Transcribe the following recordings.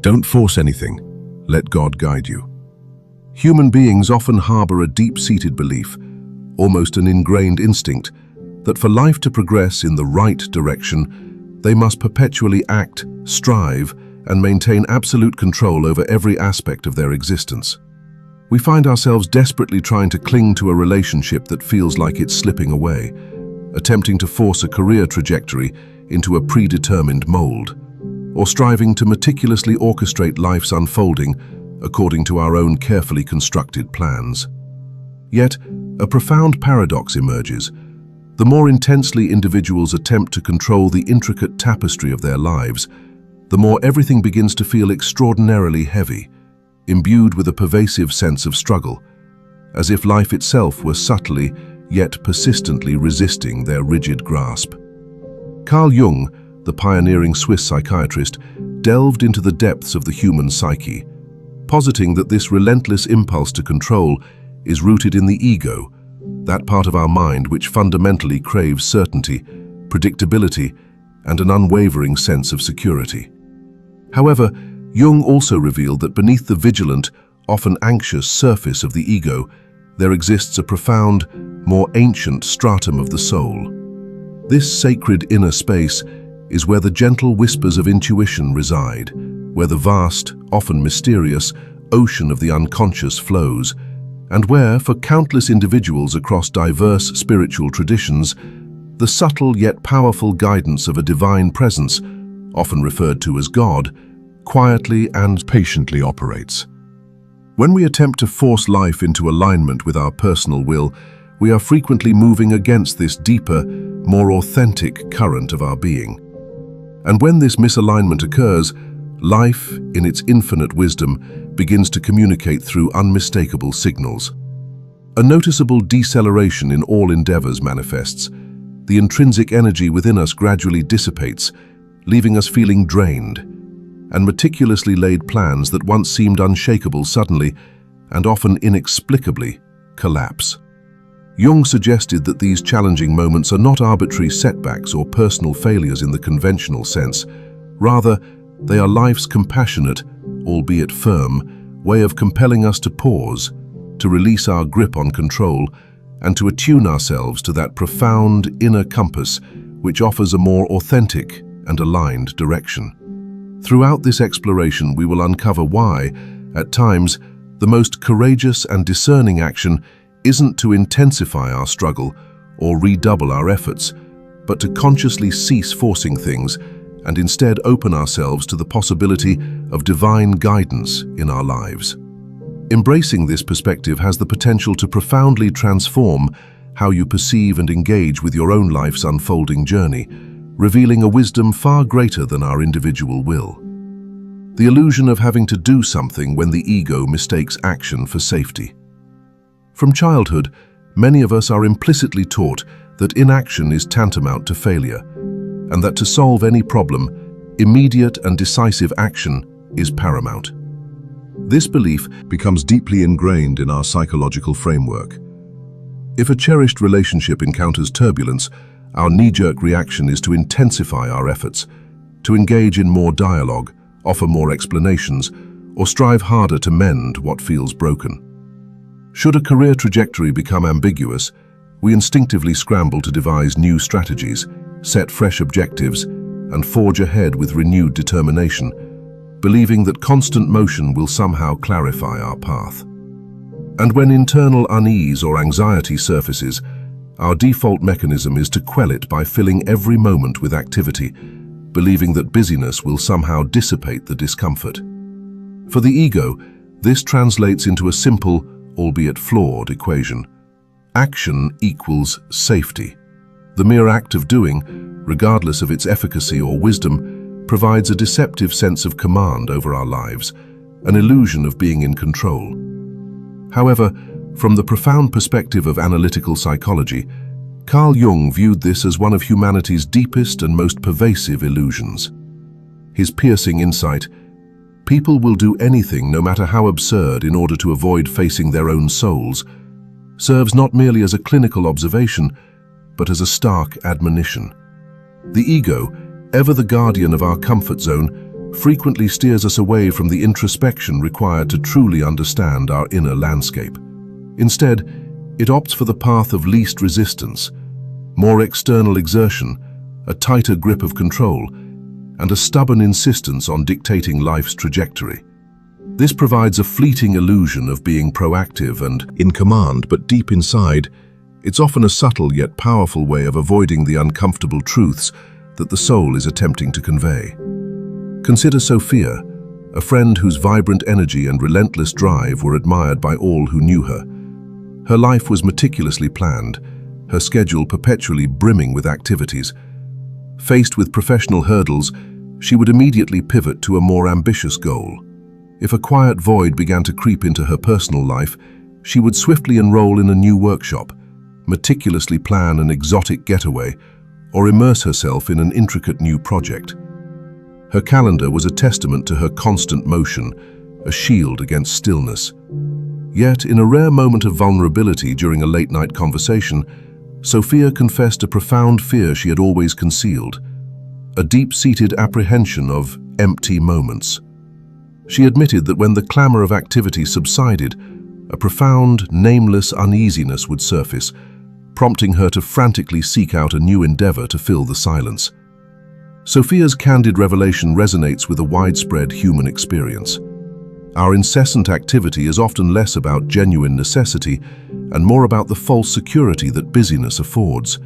Don't force anything. Let God guide you. Human beings often harbor a deep-seated belief, almost an ingrained instinct, that for life to progress in the right direction, they must perpetually act, strive, and maintain absolute control over every aspect of their existence. We find ourselves desperately trying to cling to a relationship that feels like it's slipping away, attempting to force a career trajectory into a predetermined mold, or striving to meticulously orchestrate life's unfolding according to our own carefully constructed plans. Yet, a profound paradox emerges. The more intensely individuals attempt to control the intricate tapestry of their lives, the more everything begins to feel extraordinarily heavy, imbued with a pervasive sense of struggle, as if life itself were subtly yet persistently resisting their rigid grasp. Carl Jung, the pioneering Swiss psychiatrist, delved into the depths of the human psyche, positing that this relentless impulse to control is rooted in the ego, that part of our mind which fundamentally craves certainty, predictability, and an unwavering sense of security. However, Jung also revealed that beneath the vigilant, often anxious surface of the ego, there exists a profound, more ancient stratum of the soul. This sacred inner space is where the gentle whispers of intuition reside, where the vast, often mysterious, ocean of the unconscious flows, and where, for countless individuals across diverse spiritual traditions, the subtle yet powerful guidance of a divine presence, often referred to as God, quietly and patiently operates. When we attempt to force life into alignment with our personal will, we are frequently moving against this deeper, more authentic current of our being. And when this misalignment occurs, life, in its infinite wisdom, begins to communicate through unmistakable signals. A noticeable deceleration in all endeavors manifests. The intrinsic energy within us gradually dissipates, leaving us feeling drained, and meticulously laid plans that once seemed unshakable suddenly, and often inexplicably, collapse. Jung suggested that these challenging moments are not arbitrary setbacks or personal failures in the conventional sense. Rather, they are life's compassionate, albeit firm, way of compelling us to pause, to release our grip on control, and to attune ourselves to that profound inner compass which offers a more authentic and aligned direction. Throughout this exploration, we will uncover why, at times, the most courageous and discerning action isn't to intensify our struggle or redouble our efforts, but to consciously cease forcing things and instead open ourselves to the possibility of divine guidance in our lives. Embracing this perspective has the potential to profoundly transform how you perceive and engage with your own life's unfolding journey, revealing a wisdom far greater than our individual will. The illusion of having to do something when the ego mistakes action for safety. From childhood, many of us are implicitly taught that inaction is tantamount to failure, and that to solve any problem, immediate and decisive action is paramount. This belief becomes deeply ingrained in our psychological framework. If a cherished relationship encounters turbulence, our knee-jerk reaction is to intensify our efforts, to engage in more dialogue, offer more explanations, or strive harder to mend what feels broken. Should a career trajectory become ambiguous, we instinctively scramble to devise new strategies, set fresh objectives, and forge ahead with renewed determination, believing that constant motion will somehow clarify our path. And when internal unease or anxiety surfaces, our default mechanism is to quell it by filling every moment with activity, believing that busyness will somehow dissipate the discomfort. For the ego, this translates into a simple, albeit flawed, equation. Action equals safety. The mere act of doing, regardless of its efficacy or wisdom, provides a deceptive sense of command over our lives, an illusion of being in control. However, from the profound perspective of analytical psychology, Carl Jung viewed this as one of humanity's deepest and most pervasive illusions. His piercing insight, people will do anything, no matter how absurd, in order to avoid facing their own souls, serves not merely as a clinical observation, but as a stark admonition. The ego, ever the guardian of our comfort zone, frequently steers us away from the introspection required to truly understand our inner landscape. Instead, it opts for the path of least resistance, more external exertion, a tighter grip of control, and a stubborn insistence on dictating life's trajectory. This provides a fleeting illusion of being proactive and in command, but deep inside, it's often a subtle yet powerful way of avoiding the uncomfortable truths that the soul is attempting to convey. Consider Sophia, a friend whose vibrant energy and relentless drive were admired by all who knew her. Her life was meticulously planned, her schedule perpetually brimming with activities. Faced with professional hurdles, she would immediately pivot to a more ambitious goal. If a quiet void began to creep into her personal life, she would swiftly enroll in a new workshop, meticulously plan an exotic getaway, or immerse herself in an intricate new project. Her calendar was a testament to her constant motion, a shield against stillness. Yet, in a rare moment of vulnerability during a late-night conversation, Sophia confessed a profound fear she had always concealed, a deep-seated apprehension of empty moments. She admitted that when the clamor of activity subsided, a profound, nameless uneasiness would surface, prompting her to frantically seek out a new endeavor to fill the silence. Sophia's candid revelation resonates with a widespread human experience. Our incessant activity is often less about genuine necessity and more about the false security that busyness affords.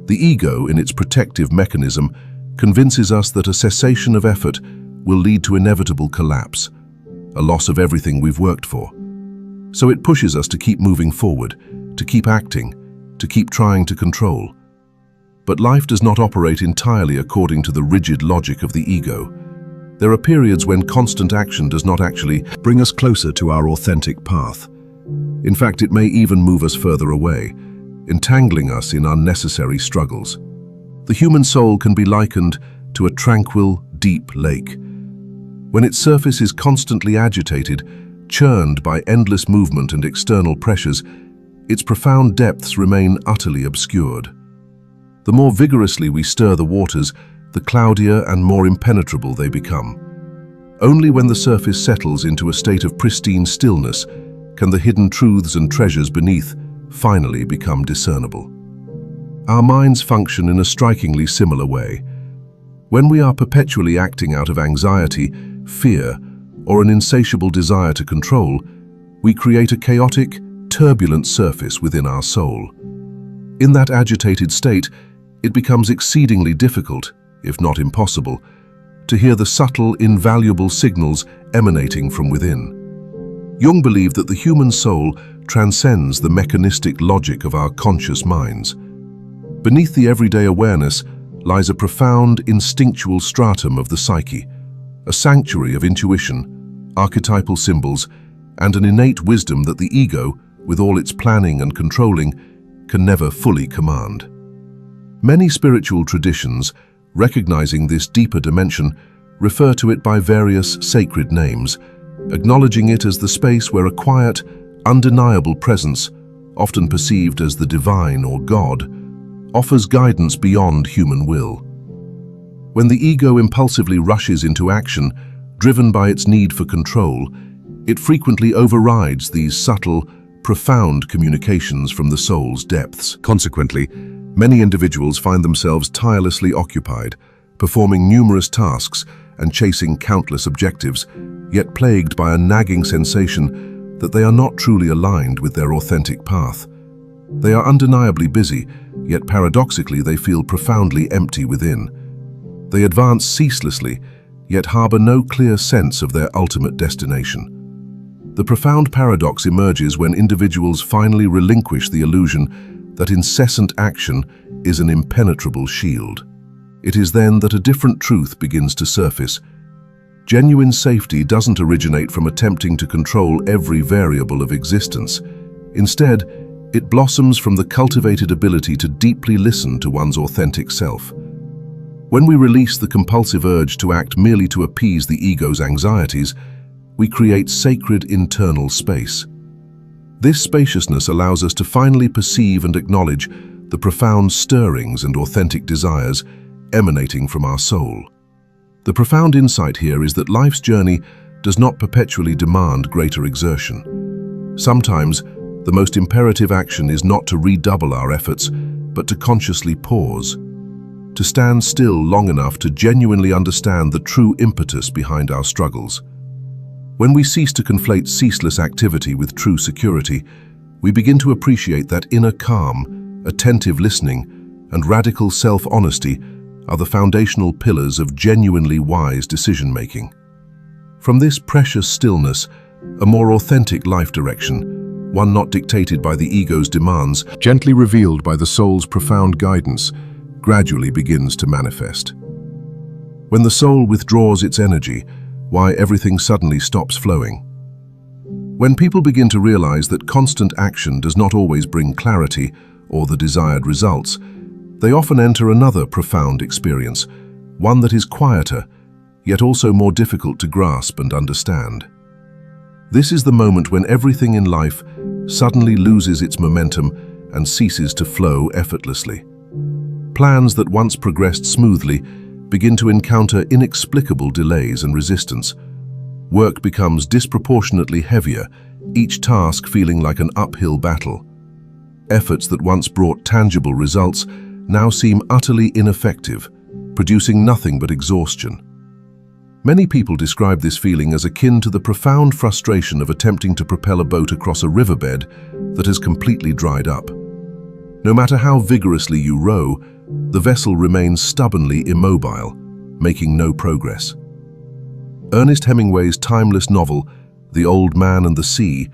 The ego, in its protective mechanism, convinces us that a cessation of effort will lead to inevitable collapse, a loss of everything we've worked for. So it pushes us to keep moving forward, to keep acting, to keep trying to control. But life does not operate entirely according to the rigid logic of the ego. There are periods when constant action does not actually bring us closer to our authentic path. In fact, it may even move us further away, entangling us in unnecessary struggles. The human soul can be likened to a tranquil, deep lake. When its surface is constantly agitated, churned by endless movement and external pressures, its profound depths remain utterly obscured. The more vigorously we stir the waters, the cloudier and more impenetrable they become. Only when the surface settles into a state of pristine stillness can the hidden truths and treasures beneath finally become discernible. Our minds function in a strikingly similar way. When we are perpetually acting out of anxiety, fear, or an insatiable desire to control, we create a chaotic, turbulent surface within our soul. In that agitated state, it becomes exceedingly difficult, if not impossible, to hear the subtle, invaluable signals emanating from within. Jung believed that the human soul transcends the mechanistic logic of our conscious minds. Beneath the everyday awareness lies a profound, instinctual stratum of the psyche, a sanctuary of intuition, archetypal symbols, and an innate wisdom that the ego, with all its planning and controlling, can never fully command. Many spiritual traditions, recognizing this deeper dimension, refer to it by various sacred names, acknowledging it as the space where a quiet, undeniable presence, often perceived as the divine or God, offers guidance beyond human will. When the ego impulsively rushes into action, driven by its need for control, it frequently overrides these subtle, profound communications from the soul's depths. Consequently, many individuals find themselves tirelessly occupied, performing numerous tasks and chasing countless objectives, yet plagued by a nagging sensation that they are not truly aligned with their authentic path. They are undeniably busy, yet paradoxically they feel profoundly empty within. They advance ceaselessly, yet harbor no clear sense of their ultimate destination. The profound paradox emerges when individuals finally relinquish the illusion that incessant action is an impenetrable shield. It is then that a different truth begins to surface. Genuine safety doesn't originate from attempting to control every variable of existence. Instead, it blossoms from the cultivated ability to deeply listen to one's authentic self. When we release the compulsive urge to act merely to appease the ego's anxieties, we create sacred internal space. This spaciousness allows us to finally perceive and acknowledge the profound stirrings and authentic desires emanating from our soul. The profound insight here is that life's journey does not perpetually demand greater exertion. Sometimes, the most imperative action is not to redouble our efforts, but to consciously pause, to stand still long enough to genuinely understand the true impetus behind our struggles. When we cease to conflate ceaseless activity with true security, we begin to appreciate that inner calm, attentive listening, and radical self-honesty are the foundational pillars of genuinely wise decision-making. From this precious stillness, a more authentic life direction, one not dictated by the ego's demands, gently revealed by the soul's profound guidance, gradually begins to manifest. When the soul withdraws its energy, why everything suddenly stops flowing. When people begin to realize that constant action does not always bring clarity or the desired results, they often enter another profound experience, one that is quieter, yet also more difficult to grasp and understand. This is the moment when everything in life suddenly loses its momentum and ceases to flow effortlessly. Plans that once progressed smoothly begin to encounter inexplicable delays and resistance. Work becomes disproportionately heavier, each task feeling like an uphill battle. Efforts that once brought tangible results now seem utterly ineffective, producing nothing but exhaustion. Many people describe this feeling as akin to the profound frustration of attempting to propel a boat across a riverbed that has completely dried up. No matter how vigorously you row, the vessel remains stubbornly immobile, making no progress. Ernest Hemingway's timeless novel, The Old Man and the Sea,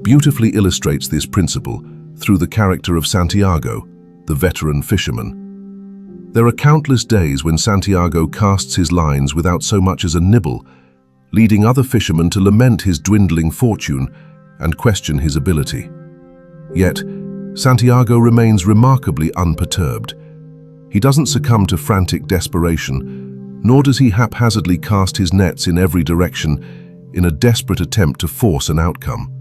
beautifully illustrates this principle through the character of Santiago, the veteran fisherman. There are countless days when Santiago casts his lines without so much as a nibble, leading other fishermen to lament his dwindling fortune and question his ability. Yet, Santiago remains remarkably unperturbed. He doesn't succumb to frantic desperation, nor does he haphazardly cast his nets in every direction in a desperate attempt to force an outcome.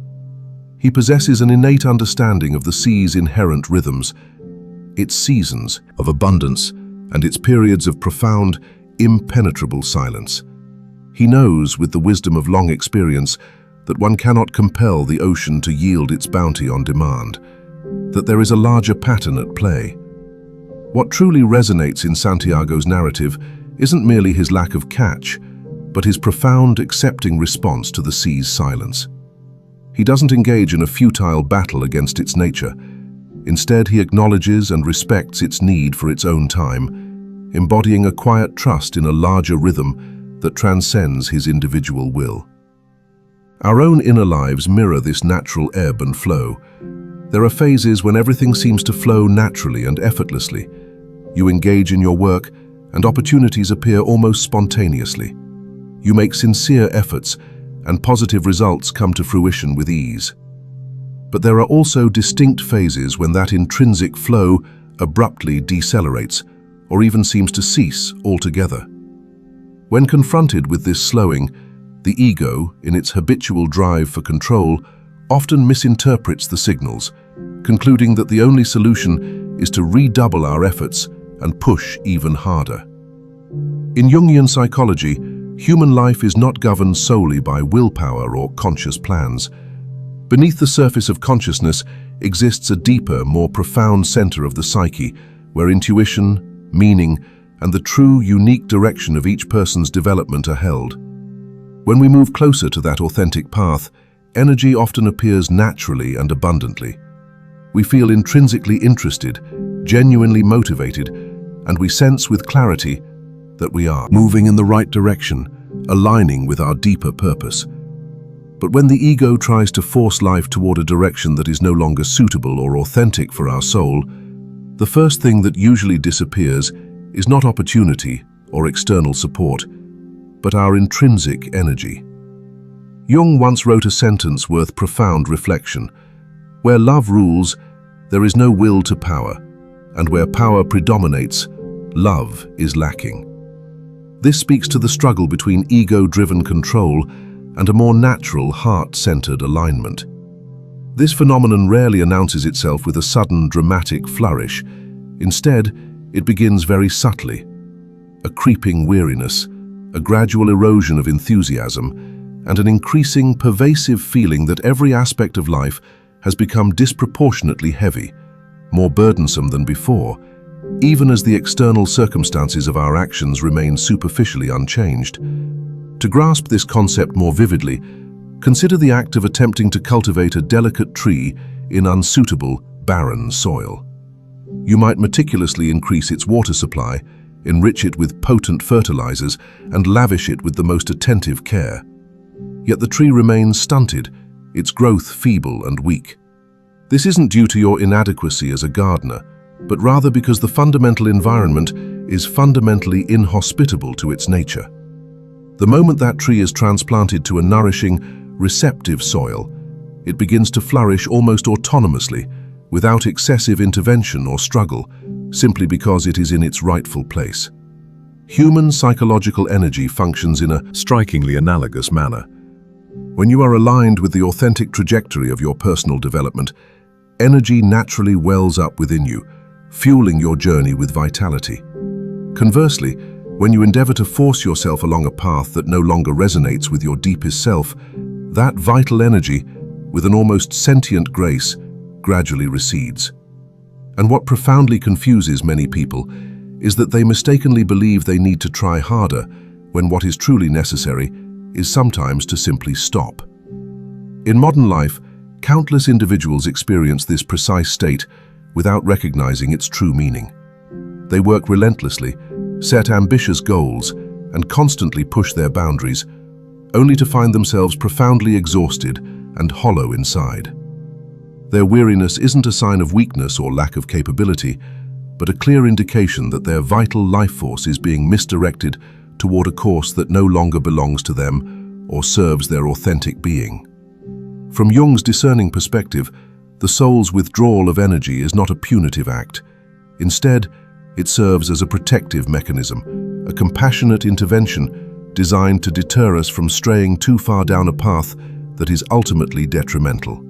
He possesses an innate understanding of the sea's inherent rhythms, its seasons of abundance, and its periods of profound, impenetrable silence. He knows, with the wisdom of long experience, that one cannot compel the ocean to yield its bounty on demand, that there is a larger pattern at play. What truly resonates in Santiago's narrative isn't merely his lack of catch, but his profound, accepting response to the sea's silence. He doesn't engage in a futile battle against its nature. Instead, he acknowledges and respects its need for its own time, embodying a quiet trust in a larger rhythm that transcends his individual will. Our own inner lives mirror this natural ebb and flow. There are phases when everything seems to flow naturally and effortlessly. You engage in your work, and opportunities appear almost spontaneously. You make sincere efforts, and positive results come to fruition with ease. But there are also distinct phases when that intrinsic flow abruptly decelerates, or even seems to cease altogether. When confronted with this slowing, the ego, in its habitual drive for control, often misinterprets the signals, concluding that the only solution is to redouble our efforts and push even harder. In Jungian psychology, human life is not governed solely by willpower or conscious plans. Beneath the surface of consciousness exists a deeper, more profound center of the psyche, where intuition, meaning, and the true, unique direction of each person's development are held. When we move closer to that authentic path, energy often appears naturally and abundantly. We feel intrinsically interested, genuinely motivated, and we sense with clarity that we are moving in the right direction, aligning with our deeper purpose. But when the ego tries to force life toward a direction that is no longer suitable or authentic for our soul, the first thing that usually disappears is not opportunity or external support, but our intrinsic energy. Jung once wrote a sentence worth profound reflection: "Where love rules, there is no will to power, and where power predominates, love is lacking." This speaks to the struggle between ego-driven control and a more natural, heart-centered alignment. This phenomenon rarely announces itself with a sudden, dramatic flourish. Instead, it begins very subtly: a creeping weariness, a gradual erosion of enthusiasm, and an increasing, pervasive feeling that every aspect of life has become disproportionately heavy, more burdensome than before, even as the external circumstances of our actions remain superficially unchanged. To grasp this concept more vividly, consider the act of attempting to cultivate a delicate tree in unsuitable, barren soil. You might meticulously increase its water supply, enrich it with potent fertilizers, and lavish it with the most attentive care. Yet the tree remains stunted, its growth feeble and weak. This isn't due to your inadequacy as a gardener, but rather because the fundamental environment is fundamentally inhospitable to its nature. The moment that tree is transplanted to a nourishing, receptive soil, it begins to flourish almost autonomously, without excessive intervention or struggle, simply because it is in its rightful place. Human psychological energy functions in a strikingly analogous manner. When you are aligned with the authentic trajectory of your personal development, energy naturally wells up within you, fueling your journey with vitality. Conversely, when you endeavor to force yourself along a path that no longer resonates with your deepest self, that vital energy, with an almost sentient grace, gradually recedes. And what profoundly confuses many people is that they mistakenly believe they need to try harder when what is truly necessary is sometimes to simply stop. In modern life, countless individuals experience this precise state without recognizing its true meaning. They work relentlessly, set ambitious goals, and constantly push their boundaries, only to find themselves profoundly exhausted and hollow inside. Their weariness isn't a sign of weakness or lack of capability, but a clear indication that their vital life force is being misdirected toward a course that no longer belongs to them or serves their authentic being. From Jung's discerning perspective, the soul's withdrawal of energy is not a punitive act. Instead, it serves as a protective mechanism, a compassionate intervention designed to deter us from straying too far down a path that is ultimately detrimental.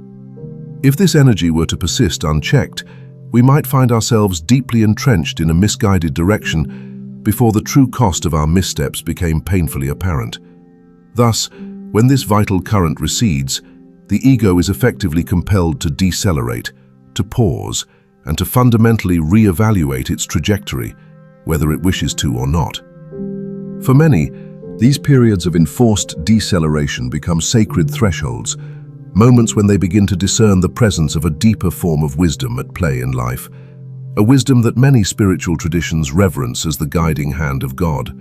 If this energy were to persist unchecked, we might find ourselves deeply entrenched in a misguided direction before the true cost of our missteps became painfully apparent. Thus, when this vital current recedes, the ego is effectively compelled to decelerate, to pause, and to fundamentally re-evaluate its trajectory, whether it wishes to or not. For many, these periods of enforced deceleration become sacred thresholds, moments when they begin to discern the presence of a deeper form of wisdom at play in life, a wisdom that many spiritual traditions reverence as the guiding hand of God.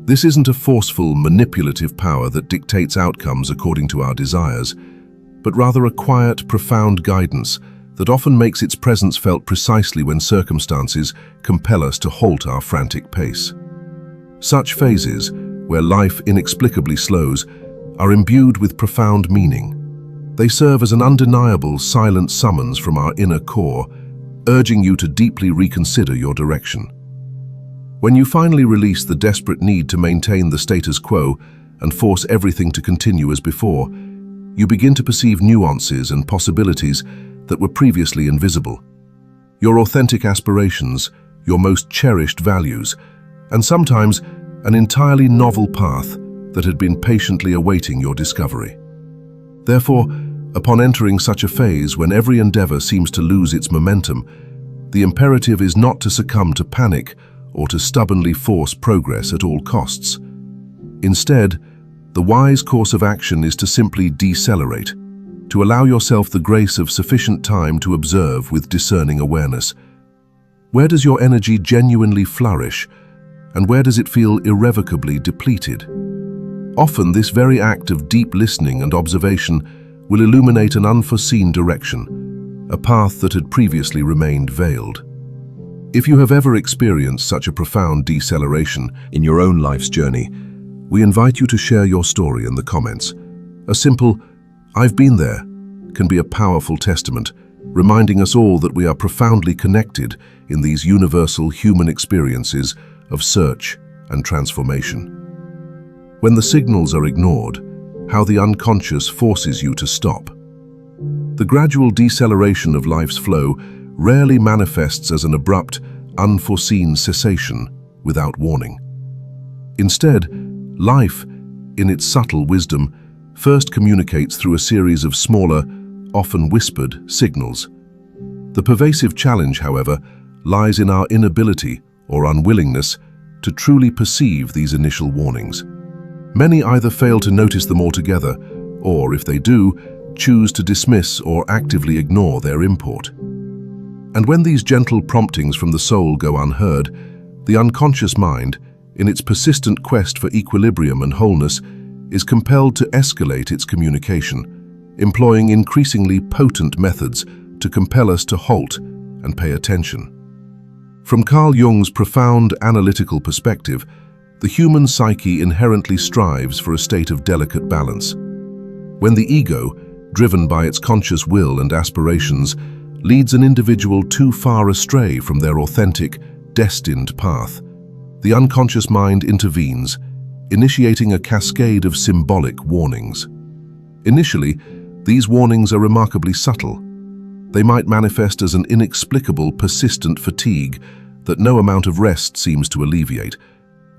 This isn't a forceful, manipulative power that dictates outcomes according to our desires, but rather a quiet, profound guidance that often makes its presence felt precisely when circumstances compel us to halt our frantic pace. Such phases, where life inexplicably slows, are imbued with profound meaning. They serve as an undeniable, silent summons from our inner core, urging you to deeply reconsider your direction. When you finally release the desperate need to maintain the status quo and force everything to continue as before, you begin to perceive nuances and possibilities that were previously invisible. Your authentic aspirations, your most cherished values, and sometimes an entirely novel path that had been patiently awaiting your discovery. Therefore, upon entering such a phase when every endeavor seems to lose its momentum, the imperative is not to succumb to panic or to stubbornly force progress at all costs. Instead, the wise course of action is to simply decelerate, to allow yourself the grace of sufficient time to observe with discerning awareness. Where does your energy genuinely flourish, and where does it feel irrevocably depleted? Often, this very act of deep listening and observation will illuminate an unforeseen direction, a path that had previously remained veiled. If you have ever experienced such a profound deceleration in your own life's journey, we invite you to share your story in the comments. A simple, "I've been there," can be a powerful testament, reminding us all that we are profoundly connected in these universal human experiences of search and transformation. When the signals are ignored, how the unconscious forces you to stop. The gradual deceleration of life's flow rarely manifests as an abrupt, unforeseen cessation without warning. Instead, Life, in its subtle wisdom, first communicates through a series of smaller, often whispered, signals. The pervasive challenge, however, lies in our inability or unwillingness to truly perceive these initial warnings. Many either fail to notice them altogether, or if they do, choose to dismiss or actively ignore their import. And when these gentle promptings from the soul go unheard, the unconscious mind, in its persistent quest for equilibrium and wholeness, is compelled to escalate its communication, employing increasingly potent methods to compel us to halt and pay attention. From Carl Jung's profound analytical perspective, the human psyche inherently strives for a state of delicate balance. When the ego, driven by its conscious will and aspirations, leads an individual too far astray from their authentic, destined path, the unconscious mind intervenes, initiating a cascade of symbolic warnings. Initially, these warnings are remarkably subtle. They might manifest as an inexplicable, persistent fatigue that no amount of rest seems to alleviate,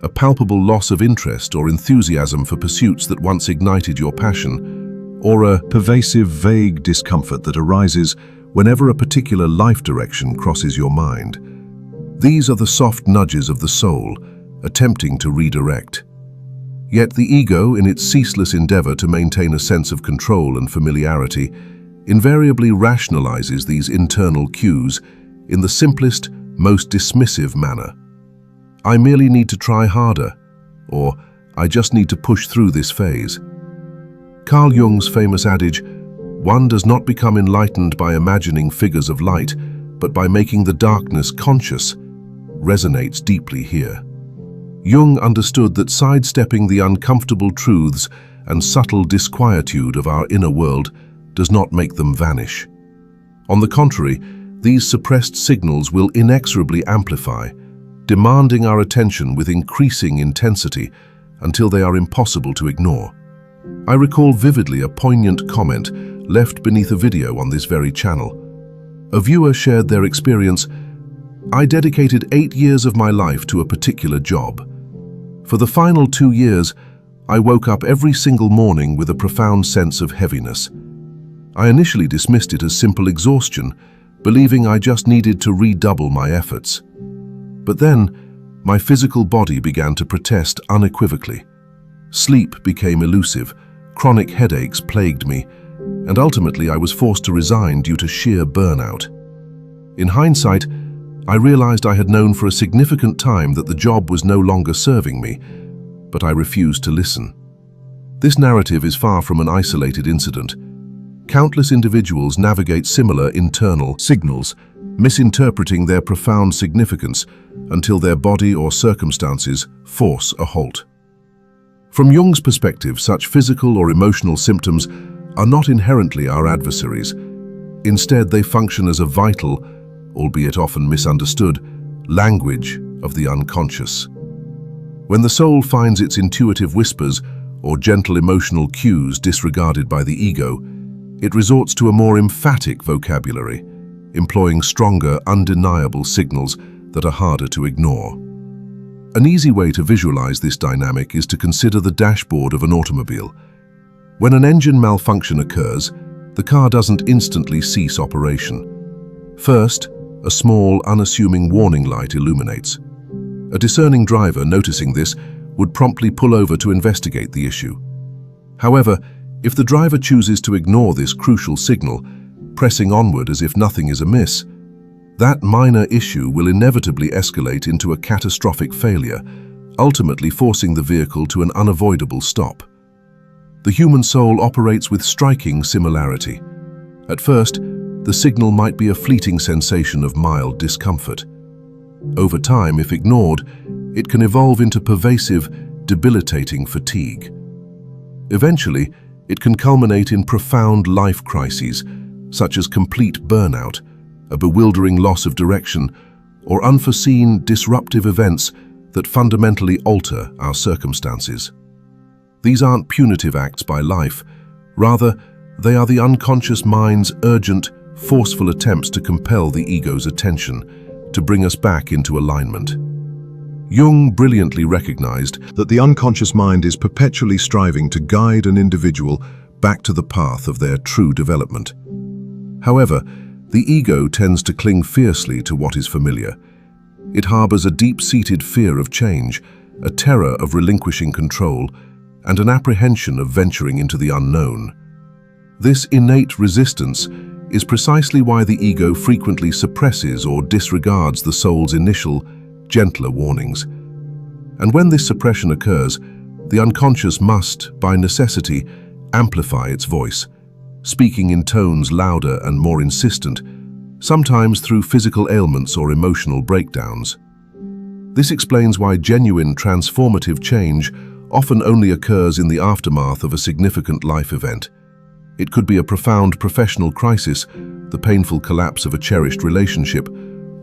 a palpable loss of interest or enthusiasm for pursuits that once ignited your passion, or a pervasive, vague discomfort that arises whenever a particular life direction crosses your mind. These are the soft nudges of the soul, attempting to redirect. Yet the ego, in its ceaseless endeavor to maintain a sense of control and familiarity, invariably rationalizes these internal cues in the simplest, most dismissive manner. I merely need to try harder, or I just need to push through this phase. Carl Jung's famous adage, "One does not become enlightened by imagining figures of light, but by making the darkness conscious," resonates deeply here. Jung understood that sidestepping the uncomfortable truths and subtle disquietude of our inner world does not make them vanish. On the contrary, these suppressed signals will inexorably amplify, demanding our attention with increasing intensity until they are impossible to ignore. I recall vividly a poignant comment left beneath a video on this very channel. A viewer shared their experience. "I dedicated 8 years of my life to a particular job. For the final 2 years, I woke up every single morning with a profound sense of heaviness. I initially dismissed it as simple exhaustion, believing I just needed to redouble my efforts. But then, my physical body began to protest unequivocally. Sleep became elusive, chronic headaches plagued me, and ultimately I was forced to resign due to sheer burnout. In hindsight, I realized I had known for a significant time that the job was no longer serving me, but I refused to listen." This narrative is far from an isolated incident. Countless individuals navigate similar internal signals, misinterpreting their profound significance until their body or circumstances force a halt. From Jung's perspective, such physical or emotional symptoms are not inherently our adversaries. Instead, they function as a vital, albeit often misunderstood, language of the unconscious. When the soul finds its intuitive whispers or gentle emotional cues disregarded by the ego, it resorts to a more emphatic vocabulary, employing stronger, undeniable signals that are harder to ignore. An easy way to visualize this dynamic is to consider the dashboard of an automobile. When an engine malfunction occurs, the car doesn't instantly cease operation. First, a small, unassuming warning light illuminates. A discerning driver, noticing this, would promptly pull over to investigate the issue. However, if the driver chooses to ignore this crucial signal, pressing onward as if nothing is amiss, that minor issue will inevitably escalate into a catastrophic failure, ultimately forcing the vehicle to an unavoidable stop. The human soul operates with striking similarity. At first, the signal might be a fleeting sensation of mild discomfort. Over time, if ignored, it can evolve into pervasive, debilitating fatigue. Eventually, it can culminate in profound life crises, such as complete burnout, a bewildering loss of direction, or unforeseen, disruptive events that fundamentally alter our circumstances. These aren't punitive acts by life. Rather, they are the unconscious mind's urgent, forceful attempts to compel the ego's attention, to bring us back into alignment. Jung brilliantly recognized that the unconscious mind is perpetually striving to guide an individual back to the path of their true development. However, the ego tends to cling fiercely to what is familiar. It harbors a deep-seated fear of change, a terror of relinquishing control, and an apprehension of venturing into the unknown. This innate resistance is precisely why the ego frequently suppresses or disregards the soul's initial, gentler warnings. And when this suppression occurs, the unconscious must, by necessity, amplify its voice, speaking in tones louder and more insistent, sometimes through physical ailments or emotional breakdowns. This explains why genuine transformative change often only occurs in the aftermath of a significant life event. It could be a profound professional crisis, the painful collapse of a cherished relationship,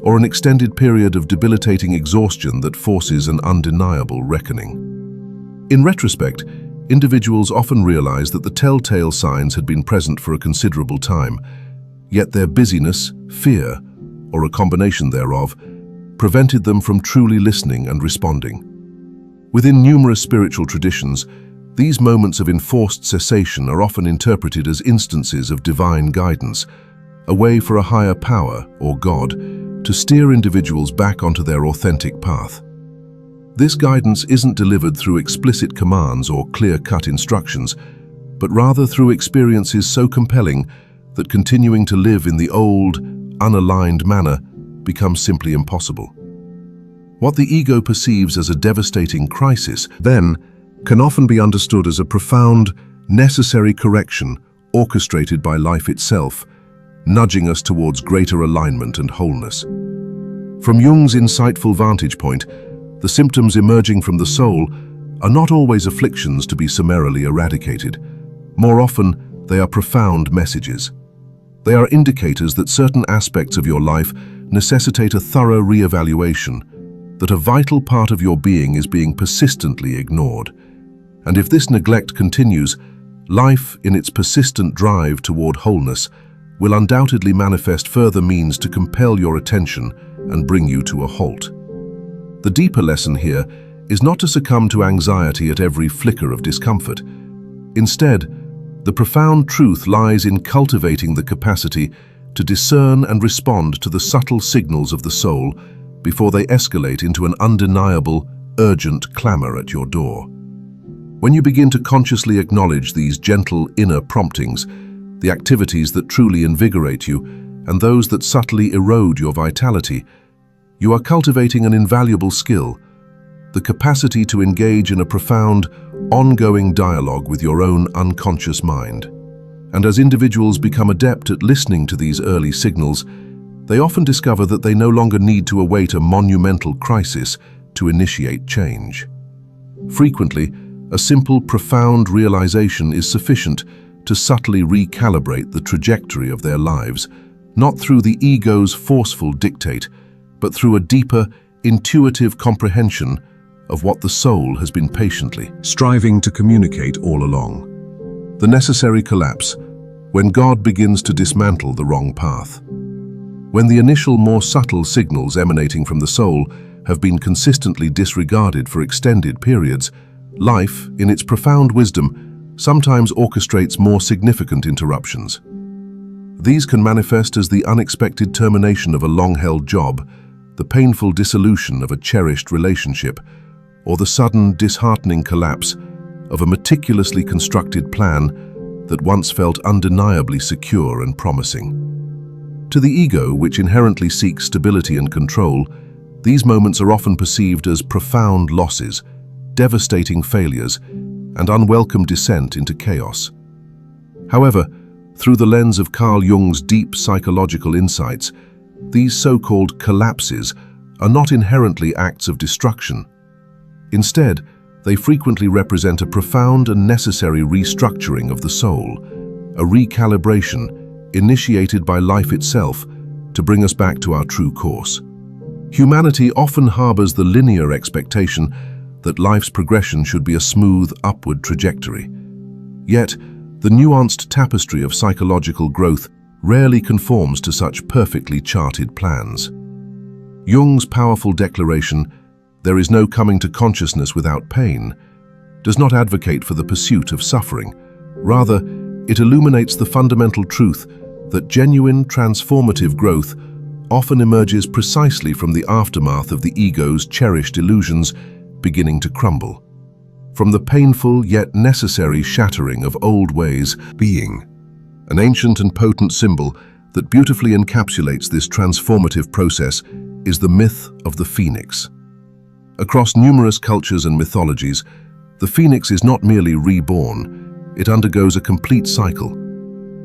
or an extended period of debilitating exhaustion that forces an undeniable reckoning. In retrospect, individuals often realize that the telltale signs had been present for a considerable time, yet their busyness, fear, or a combination thereof, prevented them from truly listening and responding. Within numerous spiritual traditions, these moments of enforced cessation are often interpreted as instances of divine guidance, a way for a higher power, or God, to steer individuals back onto their authentic path. This guidance isn't delivered through explicit commands or clear-cut instructions, but rather through experiences so compelling that continuing to live in the old, unaligned manner becomes simply impossible. What the ego perceives as a devastating crisis, then, can often be understood as a profound, necessary correction orchestrated by life itself, nudging us towards greater alignment and wholeness. From Jung's insightful vantage point, the symptoms emerging from the soul are not always afflictions to be summarily eradicated. More often, they are profound messages. They are indicators that certain aspects of your life necessitate a thorough re-evaluation, that a vital part of your being is being persistently ignored. And if this neglect continues, life, in its persistent drive toward wholeness, will undoubtedly manifest further means to compel your attention and bring you to a halt. The deeper lesson here is not to succumb to anxiety at every flicker of discomfort. Instead, the profound truth lies in cultivating the capacity to discern and respond to the subtle signals of the soul before they escalate into an undeniable, urgent clamor at your door. When you begin to consciously acknowledge these gentle inner promptings, the activities that truly invigorate you, and those that subtly erode your vitality, you are cultivating an invaluable skill, the capacity to engage in a profound, ongoing dialogue with your own unconscious mind. And as individuals become adept at listening to these early signals, they often discover that they no longer need to await a monumental crisis to initiate change. Frequently, a simple, profound realization is sufficient to subtly recalibrate the trajectory of their lives, not through the ego's forceful dictate, but through a deeper, intuitive comprehension of what the soul has been patiently striving to communicate all along. The necessary collapse, when God begins to dismantle the wrong path. When the initial, more subtle signals emanating from the soul have been consistently disregarded for extended periods, life, in its profound wisdom, sometimes orchestrates more significant interruptions. These can manifest as the unexpected termination of a long-held job, the painful dissolution of a cherished relationship, or the sudden, disheartening collapse of a meticulously constructed plan that once felt undeniably secure and promising. To the ego, which inherently seeks stability and control, these moments are often perceived as profound losses, devastating failures, and unwelcome descent into chaos. However, through the lens of Carl Jung's deep psychological insights, these so-called collapses are not inherently acts of destruction. Instead, they frequently represent a profound and necessary restructuring of the soul, a recalibration initiated by life itself to bring us back to our true course. Humanity often harbors the linear expectation that life's progression should be a smooth, upward trajectory. Yet, the nuanced tapestry of psychological growth rarely conforms to such perfectly charted plans. Jung's powerful declaration "There is no coming to consciousness without pain," does not advocate for the pursuit of suffering. Rather, it illuminates the fundamental truth that genuine transformative growth often emerges precisely from the aftermath of the ego's cherished illusions beginning to crumble. From the painful yet necessary shattering of old ways being, an ancient and potent symbol that beautifully encapsulates this transformative process is the myth of the phoenix. Across numerous cultures and mythologies, the phoenix is not merely reborn, it undergoes a complete cycle.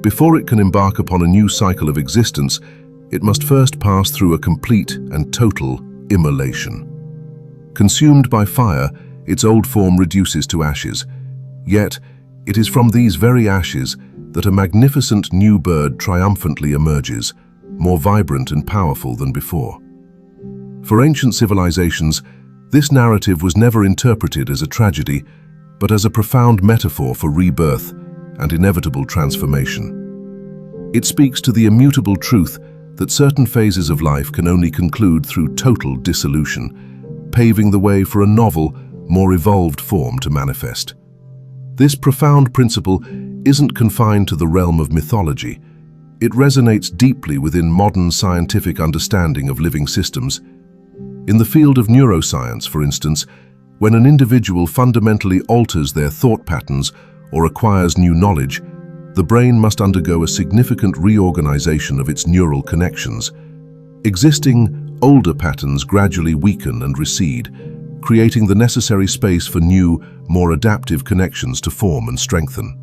Before it can embark upon a new cycle of existence, it must first pass through a complete and total immolation. Consumed by fire, its old form reduces to ashes. Yet, it is from these very ashes that a magnificent new bird triumphantly emerges, more vibrant and powerful than before. For ancient civilizations, this narrative was never interpreted as a tragedy, but as a profound metaphor for rebirth and inevitable transformation. It speaks to the immutable truth that certain phases of life can only conclude through total dissolution, paving the way for a novel, more evolved form to manifest. This profound principle isn't confined to the realm of mythology. It resonates deeply within modern scientific understanding of living systems. In the field of neuroscience, for instance, when an individual fundamentally alters their thought patterns or acquires new knowledge, the brain must undergo a significant reorganization of its neural connections. Existing, older patterns gradually weaken and recede, creating the necessary space for new, more adaptive connections to form and strengthen.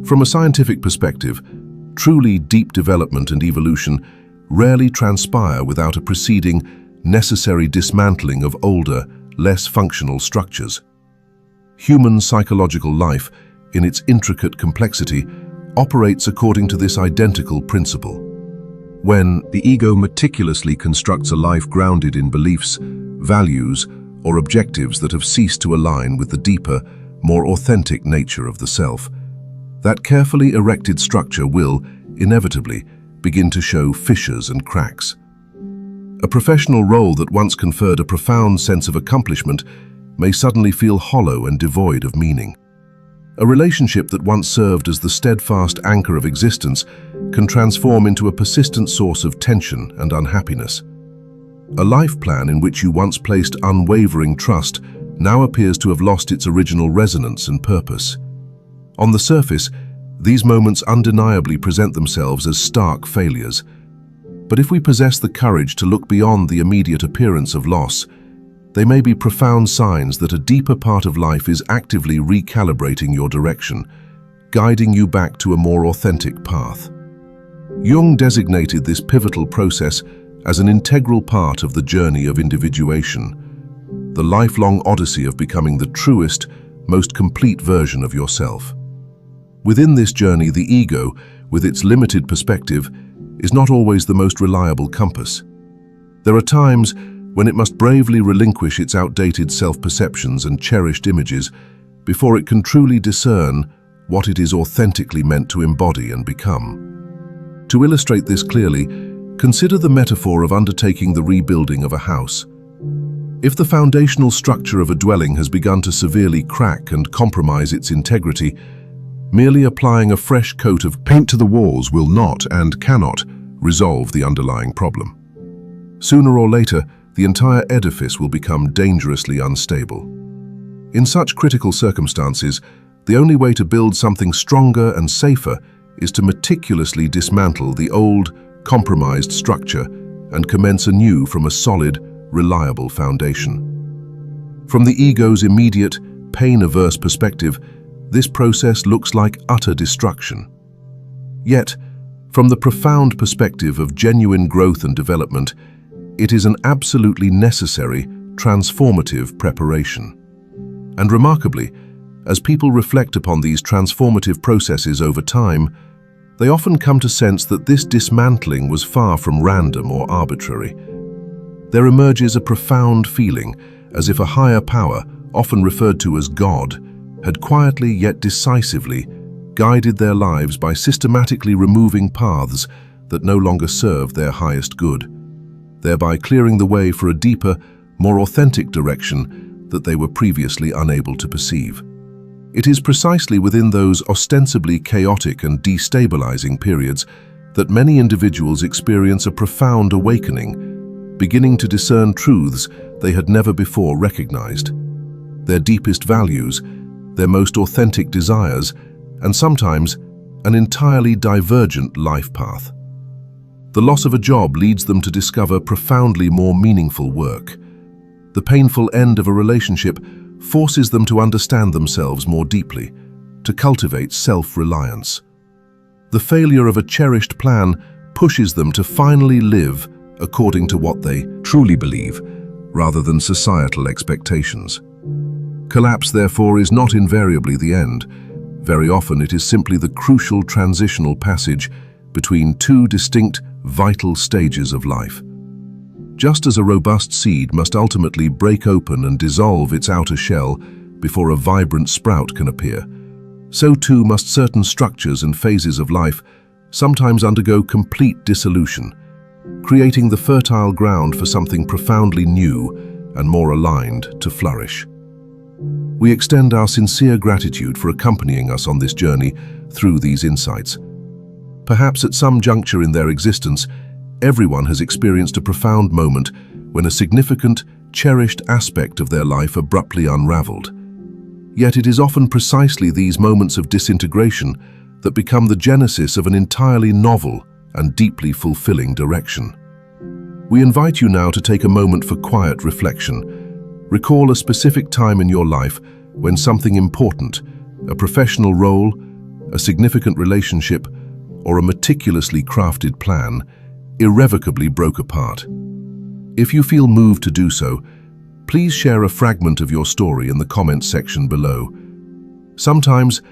From a scientific perspective, truly deep development and evolution rarely transpire without a preceding, necessary dismantling of older, less functional structures. Human psychological life, in its intricate complexity, operates according to this identical principle. When the ego meticulously constructs a life grounded in beliefs, values, or objectives that have ceased to align with the deeper, more authentic nature of the self, that carefully erected structure will, inevitably, begin to show fissures and cracks. A professional role that once conferred a profound sense of accomplishment may suddenly feel hollow and devoid of meaning. A relationship that once served as the steadfast anchor of existence can transform into a persistent source of tension and unhappiness. A life plan in which you once placed unwavering trust now appears to have lost its original resonance and purpose. On the surface, these moments undeniably present themselves as stark failures. But if we possess the courage to look beyond the immediate appearance of loss, they may be profound signs that a deeper part of life is actively recalibrating your direction, guiding you back to a more authentic path. Jung designated this pivotal process as an integral part of the journey of individuation, the lifelong odyssey of becoming the truest, most complete version of yourself. Within this journey, the ego, with its limited perspective, is not always the most reliable compass. There are times when it must bravely relinquish its outdated self-perceptions and cherished images before it can truly discern what it is authentically meant to embody and become. To illustrate this clearly, consider the metaphor of undertaking the rebuilding of a house. If the foundational structure of a dwelling has begun to severely crack and compromise its integrity, merely applying a fresh coat of paint to the walls will not and cannot resolve the underlying problem. Sooner or later, the entire edifice will become dangerously unstable. In such critical circumstances, the only way to build something stronger and safer is to meticulously dismantle the old, compromised structure and commence anew from a solid, reliable foundation. From the ego's immediate, pain-averse perspective, this process looks like utter destruction. Yet, from the profound perspective of genuine growth and development, it is an absolutely necessary, transformative preparation. And remarkably, as people reflect upon these transformative processes over time, they often come to sense that this dismantling was far from random or arbitrary. There emerges a profound feeling as if a higher power, often referred to as God, had quietly yet decisively guided their lives by systematically removing paths that no longer served their highest good, thereby clearing the way for a deeper, more authentic direction that they were previously unable to perceive. It is precisely within those ostensibly chaotic and destabilizing periods that many individuals experience a profound awakening, beginning to discern truths they had never before recognized. Their deepest values, their most authentic desires, and sometimes an entirely divergent life path. The loss of a job leads them to discover profoundly more meaningful work. The painful end of a relationship forces them to understand themselves more deeply, to cultivate self-reliance. The failure of a cherished plan pushes them to finally live according to what they truly believe, rather than societal expectations. Collapse, therefore, is not invariably the end. Very often it is simply the crucial transitional passage between two distinct, vital stages of life. Just as a robust seed must ultimately break open and dissolve its outer shell before a vibrant sprout can appear, so too must certain structures and phases of life sometimes undergo complete dissolution, creating the fertile ground for something profoundly new and more aligned to flourish. We extend our sincere gratitude for accompanying us on this journey through these insights. Perhaps at some juncture in their existence, everyone has experienced a profound moment when a significant, cherished aspect of their life abruptly unraveled. Yet it is often precisely these moments of disintegration that become the genesis of an entirely novel and deeply fulfilling direction. We invite you now to take a moment for quiet reflection. Recall a specific time in your life when something important, a professional role, a significant relationship, or a meticulously crafted plan, irrevocably broke apart. If you feel moved to do so, please share a fragment of your story in the comments section below. Sometimes,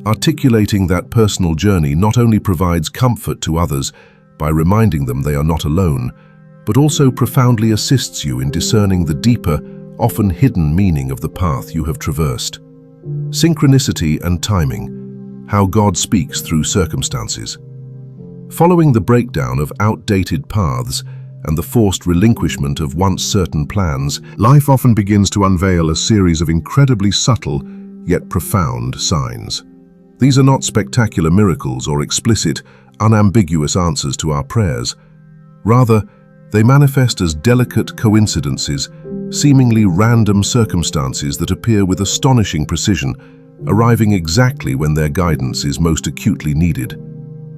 articulating that personal journey not only provides comfort to others by reminding them they are not alone, but also profoundly assists you in discerning the deeper, often hidden meaning of the path you have traversed. Synchronicity and timing, how God speaks through circumstances. Following the breakdown of outdated paths and the forced relinquishment of once certain plans, life often begins to unveil a series of incredibly subtle yet profound signs. These are not spectacular miracles or explicit, unambiguous answers to our prayers. Rather, they manifest as delicate coincidences, seemingly random circumstances that appear with astonishing precision, arriving exactly when their guidance is most acutely needed.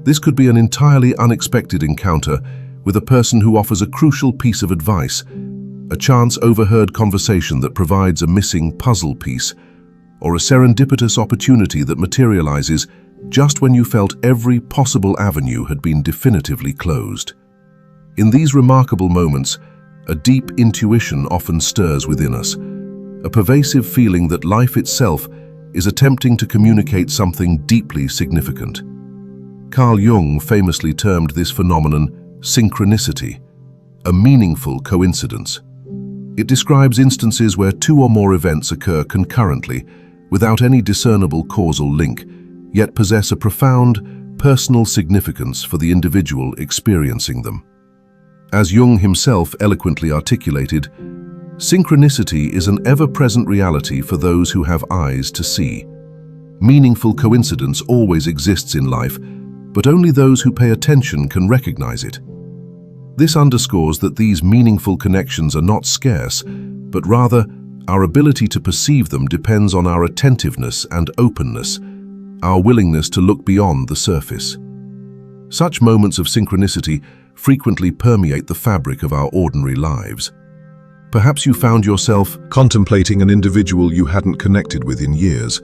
This could be an entirely unexpected encounter with a person who offers a crucial piece of advice, a chance overheard conversation that provides a missing puzzle piece, or a serendipitous opportunity that materializes just when you felt every possible avenue had been definitively closed. In these remarkable moments, a deep intuition often stirs within us, a pervasive feeling that life itself is attempting to communicate something deeply significant. Carl Jung famously termed this phenomenon synchronicity, a meaningful coincidence. It describes instances where two or more events occur concurrently, without any discernible causal link, yet possess a profound, personal significance for the individual experiencing them. As Jung himself eloquently articulated, synchronicity is an ever-present reality for those who have eyes to see. Meaningful coincidence always exists in life, but only those who pay attention can recognize it. This underscores that these meaningful connections are not scarce, but rather our ability to perceive them depends on our attentiveness and openness, our willingness to look beyond the surface. Such moments of synchronicity frequently permeate the fabric of our ordinary lives. Perhaps you found yourself contemplating an individual you hadn't connected with in years,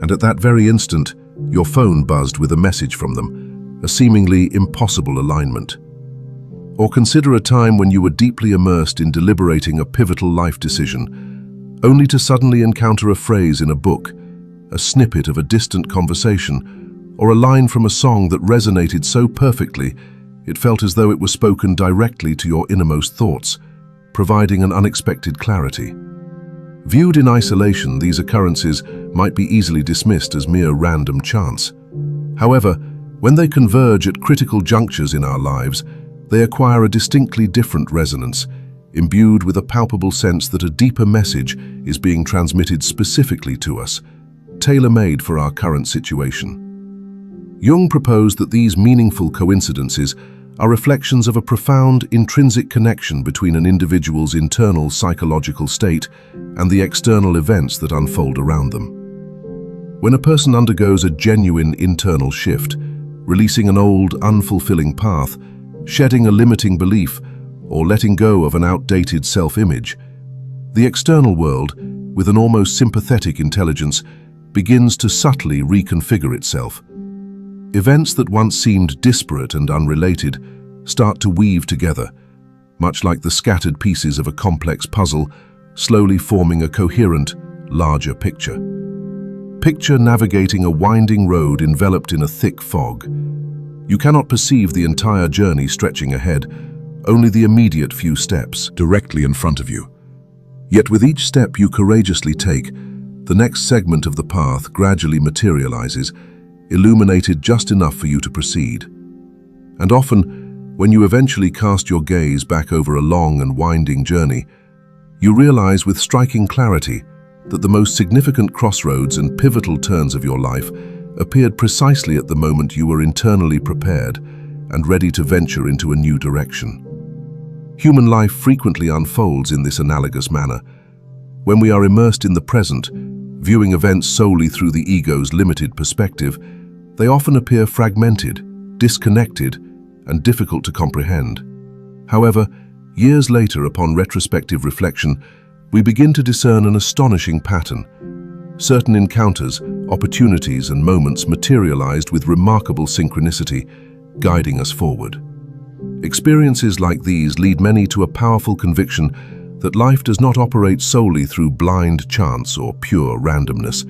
and at that very instant, your phone buzzed with a message from them, a seemingly impossible alignment. Or consider a time when you were deeply immersed in deliberating a pivotal life decision, only to suddenly encounter a phrase in a book, a snippet of a distant conversation, or a line from a song that resonated so perfectly it felt as though it was spoken directly to your innermost thoughts, providing an unexpected clarity. Viewed in isolation, these occurrences might be easily dismissed as mere random chance. However, when they converge at critical junctures in our lives, they acquire a distinctly different resonance, imbued with a palpable sense that a deeper message is being transmitted specifically to us, tailor-made for our current situation. Jung proposed that these meaningful coincidences are reflections of a profound intrinsic connection between an individual's internal psychological state and the external events that unfold around them. When a person undergoes a genuine internal shift, releasing an old, unfulfilling path, shedding a limiting belief, or letting go of an outdated self-image, the external world, with an almost sympathetic intelligence, begins to subtly reconfigure itself. Events that once seemed disparate and unrelated start to weave together, much like the scattered pieces of a complex puzzle, slowly forming a coherent, larger picture. Picture navigating a winding road enveloped in a thick fog. You cannot perceive the entire journey stretching ahead, only the immediate few steps directly in front of you. Yet with each step you courageously take, the next segment of the path gradually materializes, illuminated just enough for you to proceed. And often, when you eventually cast your gaze back over a long and winding journey, you realize with striking clarity that the most significant crossroads and pivotal turns of your life appeared precisely at the moment you were internally prepared and ready to venture into a new direction. Human life frequently unfolds in this analogous manner. When we are immersed in the present, viewing events solely through the ego's limited perspective, they often appear fragmented, disconnected, and difficult to comprehend. However, years later, upon retrospective reflection, we begin to discern an astonishing pattern. Certain encounters, opportunities, and moments materialized with remarkable synchronicity, guiding us forward. Experiences like these lead many to a powerful conviction that life does not operate solely through blind chance or pure randomness.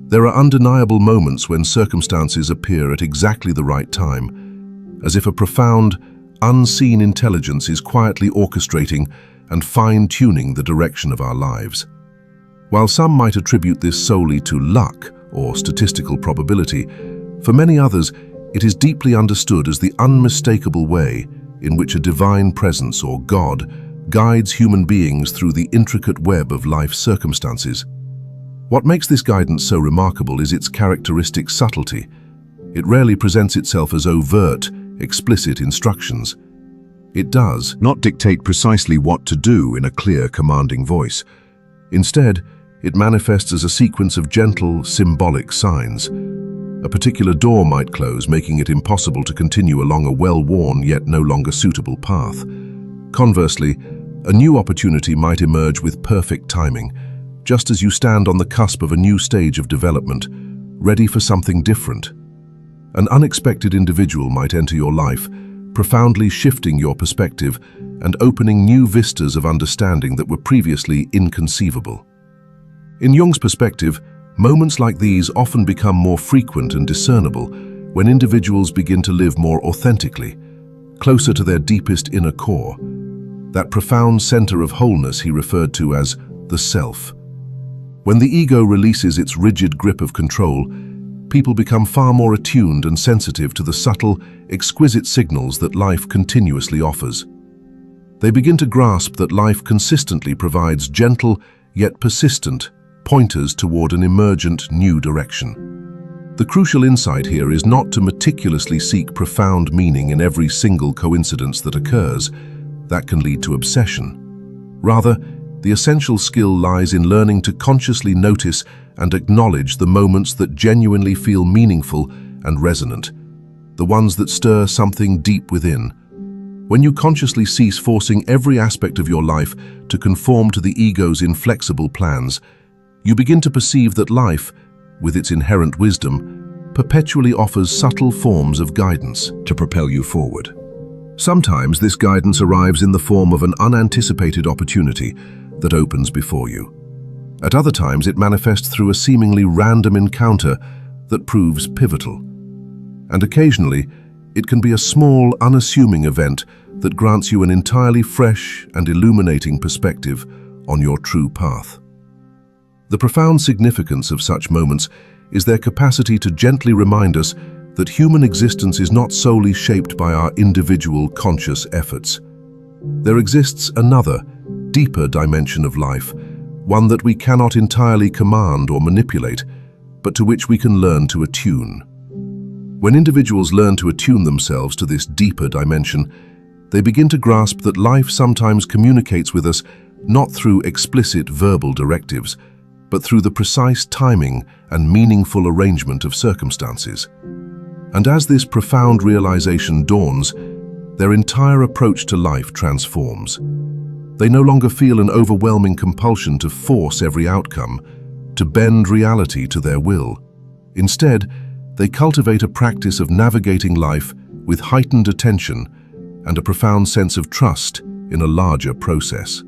There are undeniable moments when circumstances appear at exactly the right time, as if a profound, unseen intelligence is quietly orchestrating and fine-tuning the direction of our lives. While some might attribute this solely to luck or statistical probability, for many others it is deeply understood as the unmistakable way in which a divine presence or God guides human beings through the intricate web of life's circumstances. What makes this guidance so remarkable is its characteristic subtlety. It rarely presents itself as overt, explicit instructions. It does not dictate precisely what to do in a clear, commanding voice. Instead, it manifests as a sequence of gentle, symbolic signs. A particular door might close, making it impossible to continue along a well-worn yet no longer suitable path. Conversely, a new opportunity might emerge with perfect timing, just as you stand on the cusp of a new stage of development, ready for something different. An unexpected individual might enter your life, profoundly shifting your perspective and opening new vistas of understanding that were previously inconceivable. In Jung's perspective, moments like these often become more frequent and discernible when individuals begin to live more authentically, closer to their deepest inner core, that profound center of wholeness he referred to as the self. When the ego releases its rigid grip of control, people become far more attuned and sensitive to the subtle, exquisite signals that life continuously offers. They begin to grasp that life consistently provides gentle, yet persistent, pointers toward an emergent new direction. The crucial insight here is not to meticulously seek profound meaning in every single coincidence that occurs. That can lead to obsession. Rather, the essential skill lies in learning to consciously notice and acknowledge the moments that genuinely feel meaningful and resonant, the ones that stir something deep within. When you consciously cease forcing every aspect of your life to conform to the ego's inflexible plans, you begin to perceive that life, with its inherent wisdom, perpetually offers subtle forms of guidance to propel you forward. Sometimes this guidance arrives in the form of an unanticipated opportunity that opens before you. At other times, it manifests through a seemingly random encounter that proves pivotal. And occasionally, it can be a small, unassuming event that grants you an entirely fresh and illuminating perspective on your true path. The profound significance of such moments is their capacity to gently remind us that human existence is not solely shaped by our individual conscious efforts. There exists another, deeper dimension of life, one that we cannot entirely command or manipulate, but to which we can learn to attune. When individuals learn to attune themselves to this deeper dimension, they begin to grasp that life sometimes communicates with us not through explicit verbal directives, but through the precise timing and meaningful arrangement of circumstances. And as this profound realization dawns, their entire approach to life transforms. They no longer feel an overwhelming compulsion to force every outcome, to bend reality to their will. Instead, they cultivate a practice of navigating life with heightened attention and a profound sense of trust in a larger process.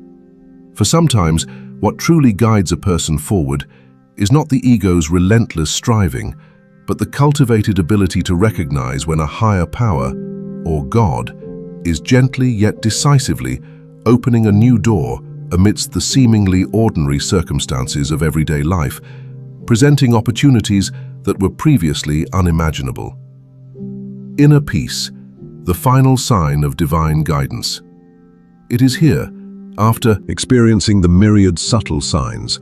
For sometimes, what truly guides a person forward is not the ego's relentless striving, but the cultivated ability to recognize when a higher power, or God, is gently yet decisively opening a new door amidst the seemingly ordinary circumstances of everyday life, presenting opportunities that were previously unimaginable. Inner peace, the final sign of divine guidance. It is here, after experiencing the myriad subtle signs,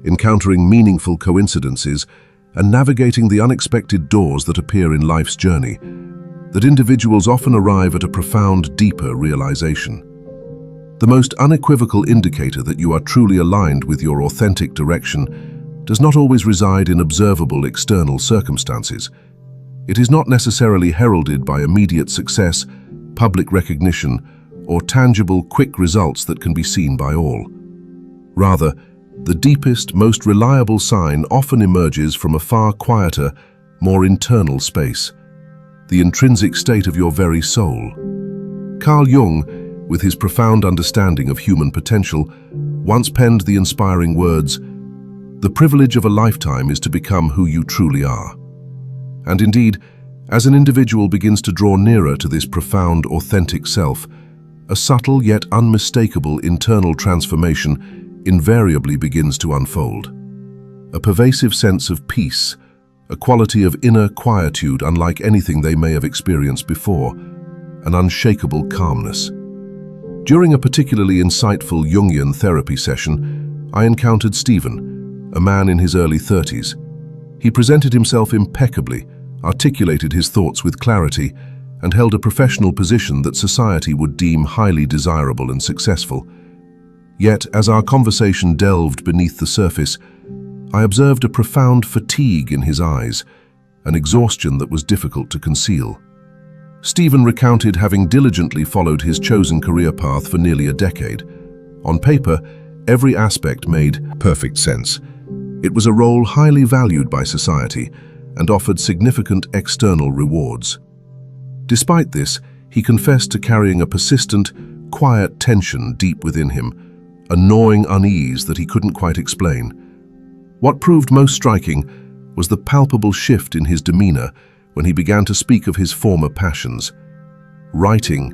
encountering meaningful coincidences, and navigating the unexpected doors that appear in life's journey, that individuals often arrive at a profound, deeper realization. The most unequivocal indicator that you are truly aligned with your authentic direction does not always reside in observable external circumstances. It is not necessarily heralded by immediate success, public recognition, or tangible, quick results that can be seen by all. Rather, the deepest, most reliable sign often emerges from a far quieter, more internal space, the intrinsic state of your very soul. Carl Jung, with his profound understanding of human potential, once penned the inspiring words, "The privilege of a lifetime is to become who you truly are." And indeed, as an individual begins to draw nearer to this profound, authentic self, a subtle yet unmistakable internal transformation invariably begins to unfold. A pervasive sense of peace, a quality of inner quietude unlike anything they may have experienced before, an unshakable calmness. During a particularly insightful Jungian therapy session, I encountered Stephen, a man in his early 30s. He presented himself impeccably, articulated his thoughts with clarity, and held a professional position that society would deem highly desirable and successful. Yet, as our conversation delved beneath the surface, I observed a profound fatigue in his eyes, an exhaustion that was difficult to conceal. Stephen recounted having diligently followed his chosen career path for nearly a decade. On paper, every aspect made perfect sense. It was a role highly valued by society and offered significant external rewards. Despite this, he confessed to carrying a persistent, quiet tension deep within him, a gnawing unease that he couldn't quite explain. What proved most striking was the palpable shift in his demeanor when he began to speak of his former passions. Writing,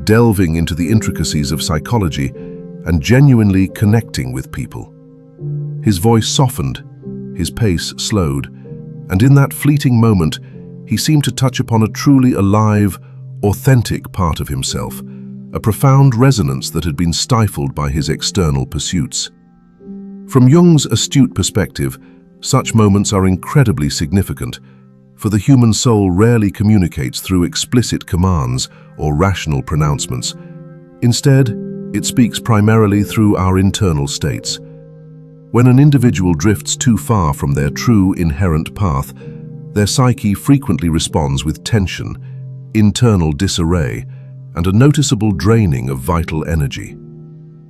delving into the intricacies of psychology, and genuinely connecting with people. His voice softened, his pace slowed, and in that fleeting moment, he seemed to touch upon a truly alive, authentic part of himself, a profound resonance that had been stifled by his external pursuits. From Jung's astute perspective, such moments are incredibly significant, for the human soul rarely communicates through explicit commands or rational pronouncements. Instead, it speaks primarily through our internal states. When an individual drifts too far from their true inherent path, their psyche frequently responds with tension, internal disarray, and a noticeable draining of vital energy.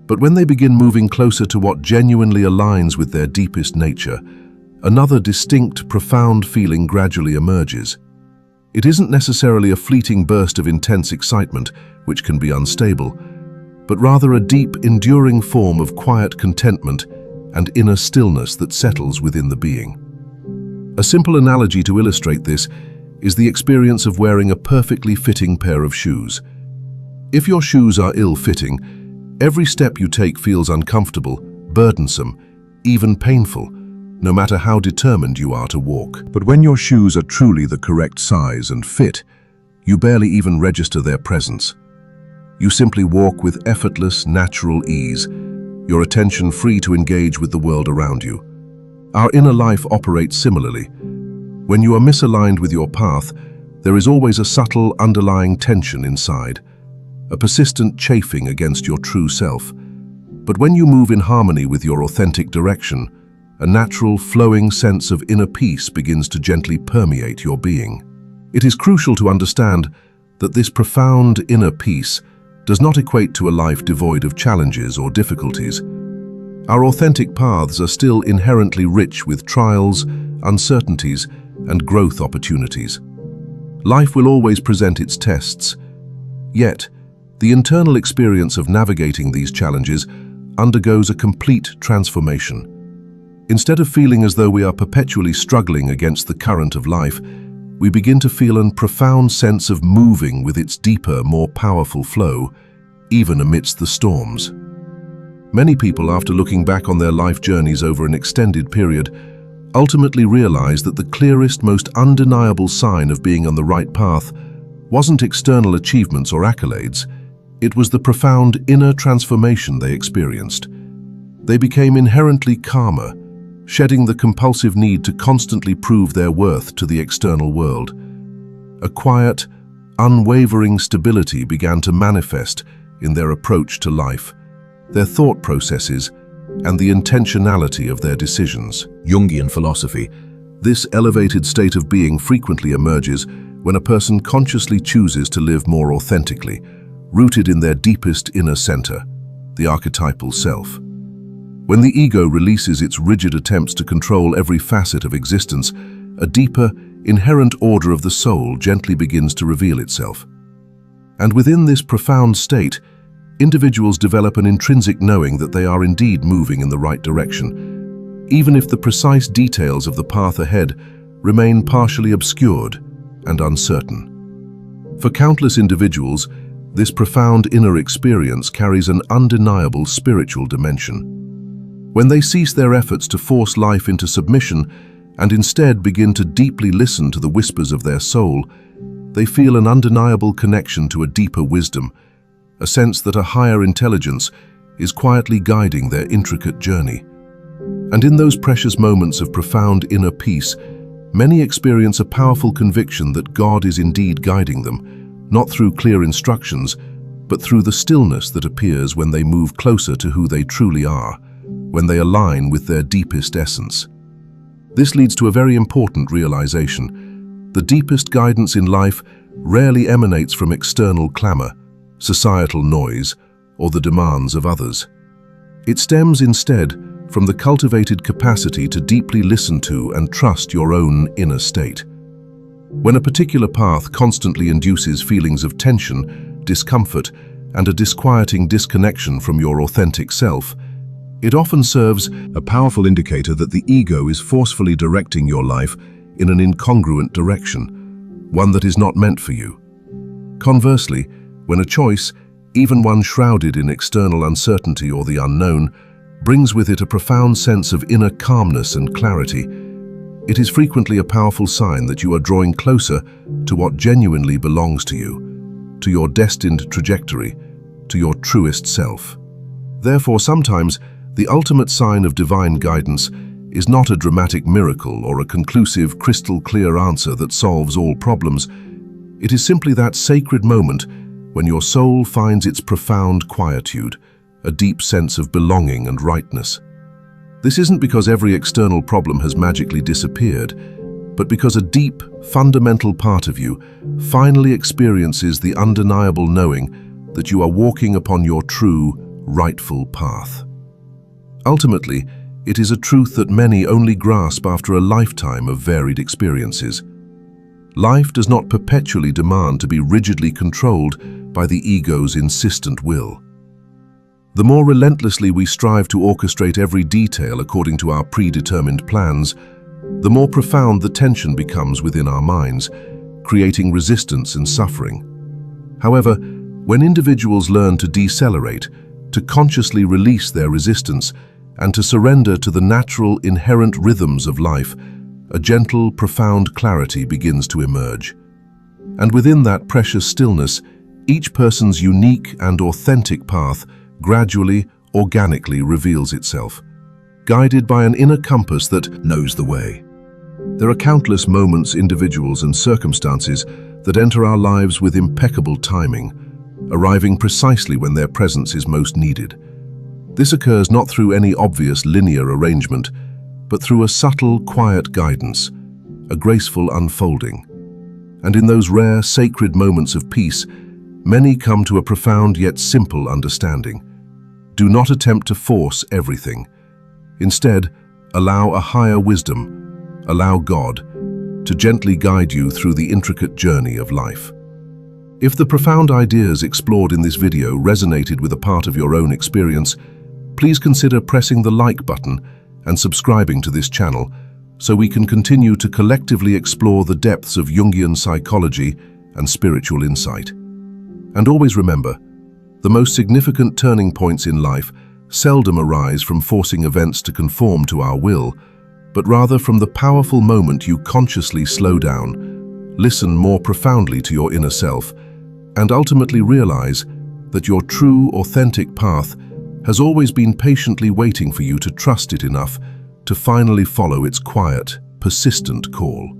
But when they begin moving closer to what genuinely aligns with their deepest nature, another distinct, profound feeling gradually emerges. It isn't necessarily a fleeting burst of intense excitement, which can be unstable, but rather a deep, enduring form of quiet contentment and inner stillness that settles within the being. A simple analogy to illustrate this is the experience of wearing a perfectly fitting pair of shoes. If your shoes are ill-fitting, every step you take feels uncomfortable, burdensome, even painful, no matter how determined you are to walk. But when your shoes are truly the correct size and fit, you barely even register their presence. You simply walk with effortless, natural ease, your attention free to engage with the world around you. Our inner life operates similarly. When you are misaligned with your path, there is always a subtle underlying tension inside, a persistent chafing against your true self. But when you move in harmony with your authentic direction, a natural, flowing sense of inner peace begins to gently permeate your being. It is crucial to understand that this profound inner peace does not equate to a life devoid of challenges or difficulties. Our authentic paths are still inherently rich with trials, uncertainties, and growth opportunities. Life will always present its tests. Yet, the internal experience of navigating these challenges undergoes a complete transformation. Instead of feeling as though we are perpetually struggling against the current of life, we begin to feel a profound sense of moving with its deeper, more powerful flow, even amidst the storms. Many people, after looking back on their life journeys over an extended period, ultimately realize that the clearest, most undeniable sign of being on the right path wasn't external achievements or accolades. It was the profound inner transformation they experienced. They became inherently calmer, shedding the compulsive need to constantly prove their worth to the external world. A quiet, unwavering stability began to manifest in their approach to life, their thought processes, and the intentionality of their decisions. Jungian philosophy. This elevated state of being frequently emerges when a person consciously chooses to live more authentically, rooted in their deepest inner center, the archetypal self. When the ego releases its rigid attempts to control every facet of existence, a deeper, inherent order of the soul gently begins to reveal itself. And within this profound state, individuals develop an intrinsic knowing that they are indeed moving in the right direction, even if the precise details of the path ahead remain partially obscured and uncertain. For countless individuals, this profound inner experience carries an undeniable spiritual dimension. When they cease their efforts to force life into submission and instead begin to deeply listen to the whispers of their soul, they feel an undeniable connection to a deeper wisdom, a sense that a higher intelligence is quietly guiding their intricate journey. And in those precious moments of profound inner peace, many experience a powerful conviction that God is indeed guiding them, not through clear instructions, but through the stillness that appears when they move closer to who they truly are, when they align with their deepest essence. This leads to a very important realization. The deepest guidance in life rarely emanates from external clamor, societal noise, or the demands of others. It stems instead from the cultivated capacity to deeply listen to and trust your own inner state. When a particular path constantly induces feelings of tension, discomfort, and a disquieting disconnection from your authentic self, it often serves a powerful indicator that the ego is forcefully directing your life in an incongruent direction, one that is not meant for you. Conversely, when a choice, even one shrouded in external uncertainty or the unknown, brings with it a profound sense of inner calmness and clarity, it is frequently a powerful sign that you are drawing closer to what genuinely belongs to you, to your destined trajectory, to your truest self. Therefore, sometimes, the ultimate sign of divine guidance is not a dramatic miracle or a conclusive, crystal-clear answer that solves all problems. It is simply that sacred moment when your soul finds its profound quietude, a deep sense of belonging and rightness. This isn't because every external problem has magically disappeared, but because a deep, fundamental part of you finally experiences the undeniable knowing that you are walking upon your true, rightful path. Ultimately, it is a truth that many only grasp after a lifetime of varied experiences. Life does not perpetually demand to be rigidly controlled by the ego's insistent will. The more relentlessly we strive to orchestrate every detail according to our predetermined plans, the more profound the tension becomes within our minds, creating resistance and suffering. However, when individuals learn to decelerate, to consciously release their resistance, and to surrender to the natural, inherent rhythms of life, a gentle, profound clarity begins to emerge. And within that precious stillness, Each person's unique and authentic path gradually, organically reveals itself, guided by an inner compass that knows the way. There are countless moments, individuals, and circumstances that enter our lives with impeccable timing, arriving precisely when their presence is most needed. This occurs not through any obvious linear arrangement, but through a subtle, quiet guidance, a graceful unfolding. And in those rare, sacred moments of peace, many come to a profound yet simple understanding. Do not attempt to force everything. Instead, allow a higher wisdom, allow God, to gently guide you through the intricate journey of life. If the profound ideas explored in this video resonated with a part of your own experience, please consider pressing the like button and subscribing to this channel so we can continue to collectively explore the depths of Jungian psychology and spiritual insight. And always remember, the most significant turning points in life seldom arise from forcing events to conform to our will, but rather from the powerful moment you consciously slow down, listen more profoundly to your inner self, and ultimately realize that your true, authentic path has always been patiently waiting for you to trust it enough to finally follow its quiet, persistent call.